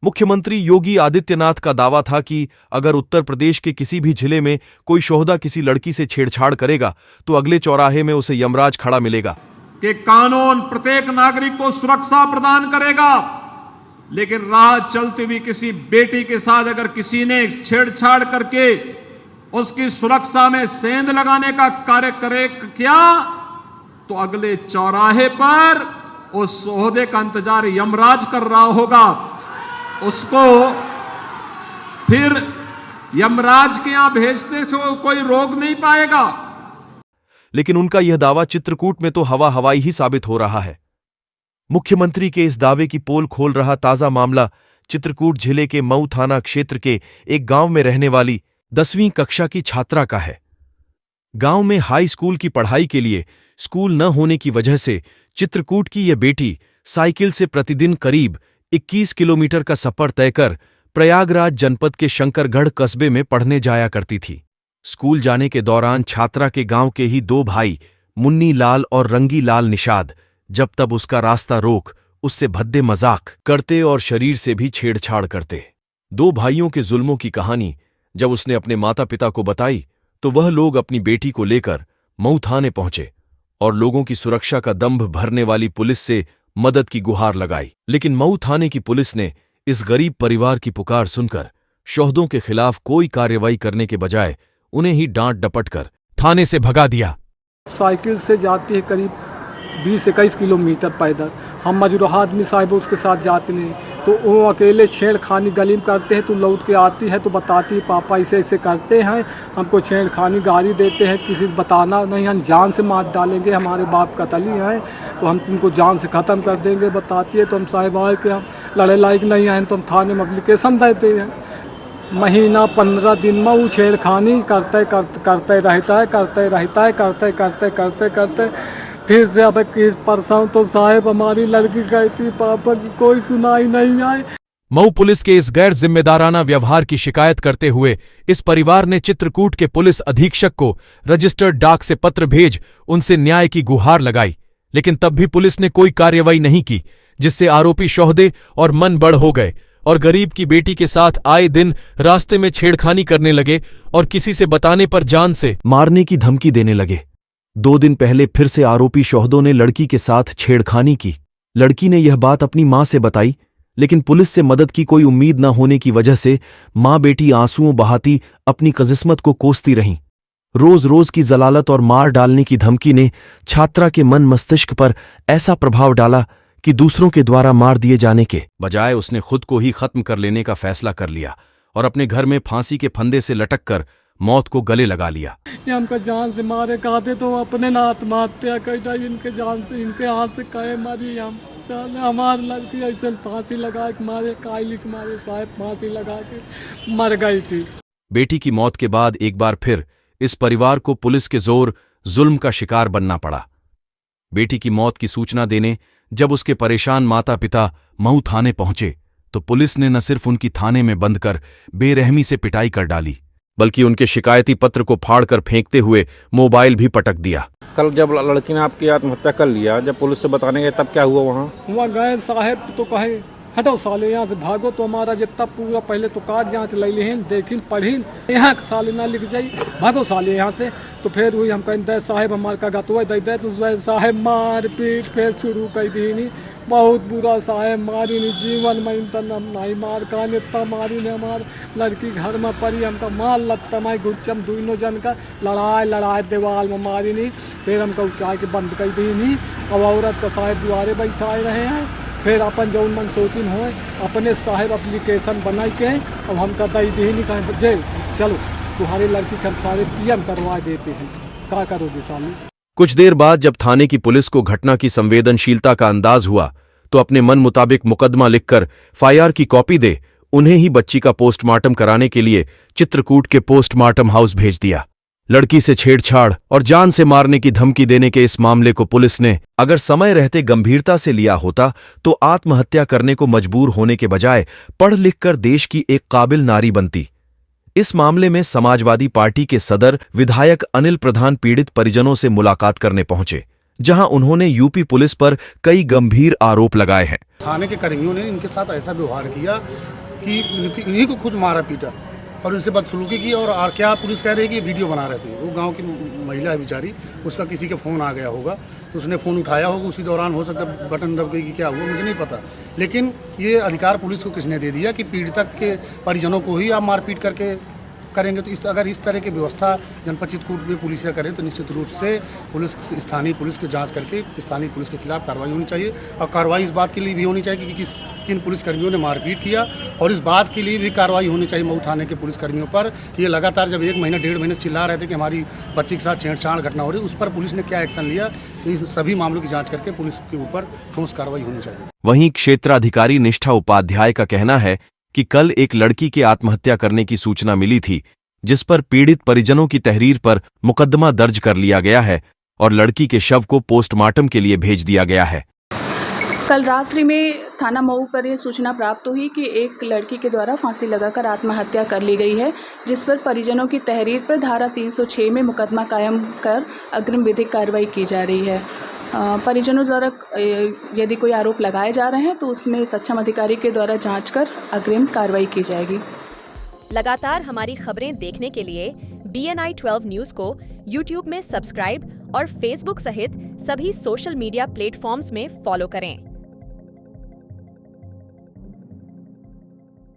मुख्यमंत्री योगी आदित्यनाथ का दावा था कि अगर उत्तर प्रदेश के किसी भी जिले में कोई शोहदा किसी लड़की से छेड़छाड़ करेगा तो अगले चौराहे में उसे यमराज खड़ा मिलेगा। कि कानून प्रत्येक नागरिक को सुरक्षा प्रदान करेगा, लेकिन राह चलती हुई किसी बेटी के साथ अगर किसी ने छेड़छाड़ करके उसकी सुरक्षा में सेंध लगाने का कार्य करे किया तो अगले चौराहे पर उस सोहदे का इंतजार यमराज कर रहा होगा। उसको फिर यमराज के यहां भेजते से कोई रोक नहीं पाएगा। लेकिन उनका यह दावा चित्रकूट में तो हवा हवाई ही साबित हो रहा है। मुख्यमंत्री के इस दावे की पोल खोल रहा ताजा मामला चित्रकूट जिले के मऊ थाना क्षेत्र के एक गांव में रहने वाली 10वीं कक्षा की छात्रा का है। गांव में हाई स्कूल की पढ़ाई के लिए स्कूल न होने की वजह से चित्रकूट की यह बेटी साइकिल से प्रतिदिन करीब 21 किलोमीटर का सफर तय कर प्रयागराज जनपद के शंकरगढ़ कस्बे में पढ़ने जाया करती थी। स्कूल जाने के दौरान छात्रा के गांव के ही दो भाई मुन्नी लाल और रंगी लाल निषाद जब तब उसका रास्ता रोक उससे भद्दे मजाक करते और शरीर से भी छेड़छाड़ करते। दो भाइयों के जुल्मों की कहानी जब उसने अपने माता पिता को बताई तो वह लोग अपनी बेटी को लेकर मऊ थाने पहुंचे और लोगों की सुरक्षा का दंभ भरने वाली पुलिस से मदद की गुहार लगाई। लेकिन मऊ थाने की पुलिस ने इस गरीब परिवार की पुकार सुनकर शोहदों के खिलाफ कोई कार्रवाई करने के बजाय उन्हें ही डांट डपट कर थाने से भगा दिया। साइकिल से जाती है करीब 20-21 किलोमीटर पैदल। हम मजरूह आदमी साहिब उसके साथ जाते नहीं, तो वो अकेले छेड़खानी गली में करते हैं, तो लौट के आती है तो बताती है पापा ऐसे ऐसे करते हैं, हमको छेड़खानी गाली देते हैं, किसी को बताना नहीं, हम जान से मार डालेंगे, हमारे बाप कतली हैं तो हम तुमको जान से ख़त्म कर देंगे। बताती है तो हम साहिब आए कि हम लड़े लायक नहीं आए तो हम थाने में अप्लीकेशन देते हैं। महीना 15 दिन में वो छेड़खानी करते रहता है। फिर से अब परसों तो साहब हमारी लड़की गई थी, पापा की कोई सुनाई नहीं आई। मऊ पुलिस के इस गैर जिम्मेदाराना व्यवहार की शिकायत करते हुए इस परिवार ने चित्रकूट के पुलिस अधीक्षक को रजिस्टर्ड डाक से पत्र भेज उनसे न्याय की गुहार लगाई, लेकिन तब भी पुलिस ने कोई कार्रवाई नहीं की, जिससे आरोपी शोहदे और मन बढ़ हो गए और गरीब की बेटी के साथ आए दिन रास्ते में छेड़खानी करने लगे और किसी से बताने पर जान से मारने की धमकी देने लगे। 2 दिन पहले फिर से आरोपी शोहदों ने लड़की के साथ छेड़खानी की। लड़की ने यह बात अपनी मां से बताई, लेकिन पुलिस से मदद की कोई उम्मीद न होने की वजह से मां बेटी आंसुओं बहाती अपनी किस्मत को कोसती रहीं। रोज रोज की जलालत और मार डालने की धमकी ने छात्रा के मन मस्तिष्क पर ऐसा प्रभाव डाला कि दूसरों के द्वारा मार दिए जाने के बजाय उसने खुद को ही खत्म कर लेने का फैसला कर लिया और अपने घर में फांसी के फंदे से लटक कर मौत को गले लगा लिया। हमको जान से मारे कहते तो अपने ना आत्महत्या कर जाए, इनके जान से इनके हाथ से कहे मारी हम चले। हमारी लड़की ऐसे फांसी लगा के मारे, कायली के मारे साहब फांसी लगा के मर गई थी। बेटी की मौत के बाद एक बार फिर इस परिवार को पुलिस के जोर जुल्म का शिकार बनना पड़ा। बेटी की मौत की सूचना देने जब उसके परेशान माता पिता मऊ थाने पहुंचे तो पुलिस ने न सिर्फ उनकी थाने में बंद कर बेरहमी से पिटाई कर डाली, बल्कि उनके शिकायती पत्र को फाड़कर फेंकते हुए मोबाइल भी पटक दिया। कल जब लड़की ने आपकी आत्महत्या कर लिया, जब पुलिस से बताने गए तब क्या हुआ? वहाँ गए साहब तो कहे हटो साले यहाँ से भागो, तो हमारा जितना पूरा पहले तो कागज यहाँ से ले लें, देखिन पढ़ीन, यहाँ साले ना लिख जाई, भागो साले यहाँ से। तो फिर हुई हम कहें साहब हमारे का गतवा दे दे, तो साहब मार पीट फिर शुरू कर दी। बहुत बुरा साहब मारी नहीं, जीवन में इतना नहीं मार का इतना मारी ने। हमार लड़की घर में पड़ी, हमका मार लगता मैं गुच्चम दोनों जन का लड़ाई दीवार में मारी नहीं। फिर हमका ऊँचाई के बंद कर दी नहीं। अब औरत का साहब दुआरे बैठाए रहे हैं। फिर अपन जो मन सोचिन हो अपने साहब एप्लीकेशन बनाई के अब हमका दई दी नहीं, कहें जेल चलो तुम्हारी लड़की का सारे पीएम करवा देते हैं, क्या करोगे साले। कुछ देर बाद जब थाने की पुलिस को घटना की संवेदनशीलता का अंदाज हुआ तो अपने मन मुताबिक मुकदमा लिखकर एफआईआर की कॉपी दे उन्हें ही बच्ची का पोस्टमार्टम कराने के लिए चित्रकूट के पोस्टमार्टम हाउस भेज दिया। लड़की से छेड़छाड़ और जान से मारने की धमकी देने के इस मामले को पुलिस ने अगर समय रहते गंभीरता से लिया होता तो आत्महत्या करने को मजबूर होने के बजाय पढ़ लिख कर देश की एक काबिल नारी बनती। इस मामले में समाजवादी पार्टी के सदर विधायक अनिल प्रधान पीड़ित परिजनों से मुलाकात करने पहुंचे, जहां उन्होंने यूपी पुलिस पर कई गंभीर आरोप लगाए हैं। थाने के कर्मियों ने इनके साथ ऐसा व्यवहार किया कि इन्हीं को खुद मारा पीटा और उनसे बदसलूकी की। और क्या पुलिस कह रही है कि ये वीडियो बना रहे थे। वो गांव की महिला है बेचारी, उसका किसी का फ़ोन आ गया होगा तो उसने फ़ोन उठाया होगा, उसी दौरान हो सकता है बटन दब गई कि क्या हुआ मुझे नहीं पता। लेकिन ये अधिकार पुलिस को किसने दे दिया कि पीड़ितक के परिजनों को ही आप मारपीट करके करेंगे। तो अगर इस तरह की व्यवस्था जनपद चित्रकूट में पुलिस करें तो निश्चित रूप से पुलिस स्थानीय पुलिस की जांच करके स्थानीय पुलिस के खिलाफ कार्रवाई होनी चाहिए। और कार्रवाई इस बात के लिए भी होनी चाहिए कि किन पुलिसकर्मियों ने मारपीट किया, और इस बात के लिए भी कार्रवाई होनी चाहिए मऊ थाने के पुलिसकर्मियों पर कि ये लगातार जब 1 महीना 1.5 महीने से चिल्ला रहे थे कि हमारी बच्ची के साथ छेड़छाड़ घटना हो रही है, उस पर पुलिस ने क्या एक्शन लिया। तो इस सभी मामलों की जाँच करके पुलिस के ऊपर ठोस कार्रवाई होनी चाहिए। वहीं क्षेत्राधिकारी निष्ठा उपाध्याय का कहना है कि कल एक लड़की के आत्महत्या करने की सूचना मिली थी, जिस पर पीड़ित परिजनों की तहरीर पर मुकदमा दर्ज कर लिया गया है और लड़की के शव को पोस्टमार्टम के लिए भेज दिया गया है। कल रात्रि में थाना मऊ पर यह सूचना प्राप्त हुई कि एक लड़की के द्वारा फांसी लगाकर आत्महत्या कर ली गई है, जिस पर परिजनों की तहरीर पर धारा 306 में मुकदमा कायम कर अग्रिम विधिक कार्रवाई की जा रही है। परिजनों द्वारा यदि कोई आरोप लगाए जा रहे हैं तो उसमें सक्षम अधिकारी के द्वारा जांच कर अग्रिम कार्रवाई की जाएगी। लगातार हमारी खबरें देखने के लिए BNI 12 न्यूज़ को YouTube में सब्सक्राइब और Facebook सहित सभी सोशल मीडिया प्लेटफॉर्म्स में फॉलो करें।